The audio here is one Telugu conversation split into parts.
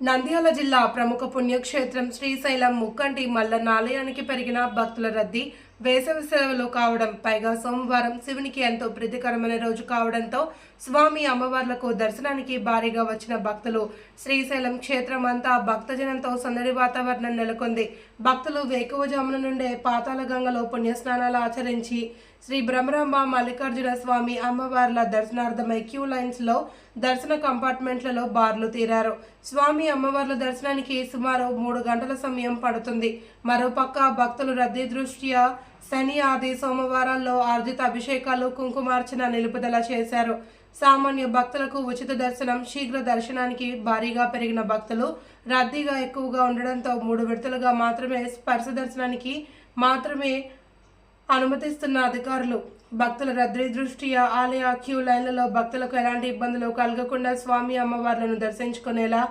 నంద్యాల జిల్లా ప్రముఖ పుణ్యక్షేత్రం శ్రీశైలం ముక్కంటి మల్లన్న ఆలయానికి పెరిగిన భక్తుల రద్దీ వేసవి సెలవులు కావడం, పైగా సోమవారం శివునికి ఎంతో ప్రీతికరమైన రోజు కావడంతో స్వామి అమ్మవార్లకు దర్శనానికి భారీగా వచ్చిన భక్తులు శ్రీశైలం క్షేత్రం అంతా భక్తజనంతో సందడి వాతావరణం నెలకొంది. భక్తులు వేకువజామున నుండే పాతాళ గంగలో పుణ్యస్నానాలు ఆచరించి శ్రీ బ్రహ్మరాంబ మల్లికార్జున స్వామి అమ్మవార్ల దర్శనార్థమై క్యూ లైన్స్ లో దర్శన కంపార్ట్మెంట్లలో బార్లు తీరారు. స్వామి అమ్మవార్ల దర్శనానికి సుమారు 3 గంటల సమయం పడుతుంది. మరోపక్క భక్తులు రద్దీ దృష్ట్యా శని ఆది సోమవారాల్లో ఆర్జిత అభిషేకాలు, కుంకుమార్చన నిలుపుదల చేశారు. సామాన్య భక్తులకు ఉచిత దర్శనం, శీఘ్ర దర్శనానికి భారీగా పెరిగిన భక్తులు రద్దీగా ఎక్కువగా ఉండడంతో 3 విడతలుగా మాత్రమే స్పర్శ దర్శనానికి మాత్రమే అనుమతిస్తున్న అధికారులు. భక్తుల రద్దీ దృష్ట్యా ఆలయ క్యూ లైన్లలో భక్తులకు ఎలాంటి ఇబ్బందులు కలగకుండా స్వామి అమ్మవార్లను దర్శించుకునేలా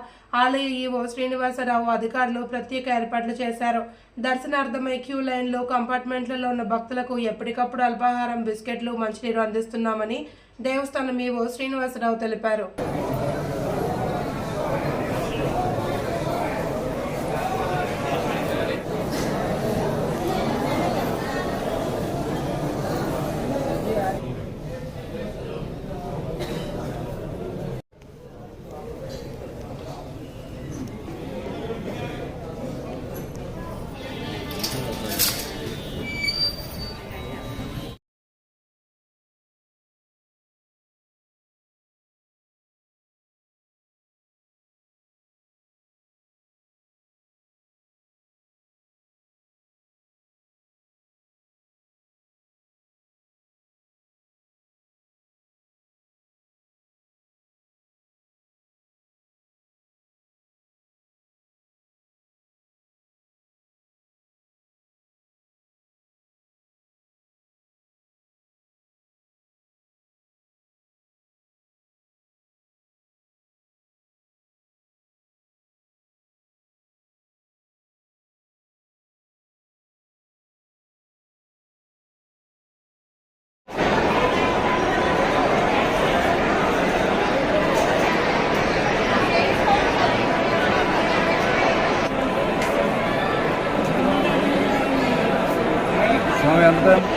ఆలయ ఈవో శ్రీనివాసరావు అధికారులు ప్రత్యేక ఏర్పాట్లు చేశారు. దర్శనార్థమై క్యూ లైన్లో కంపార్ట్మెంట్లలో ఉన్న భక్తులకు ఎప్పటికప్పుడు అల్పాహారం, బిస్కెట్లు, మంచినీరు అందిస్తున్నామని దేవస్థానం ఈవో శ్రీనివాసరావు తెలిపారు. Sonra yanında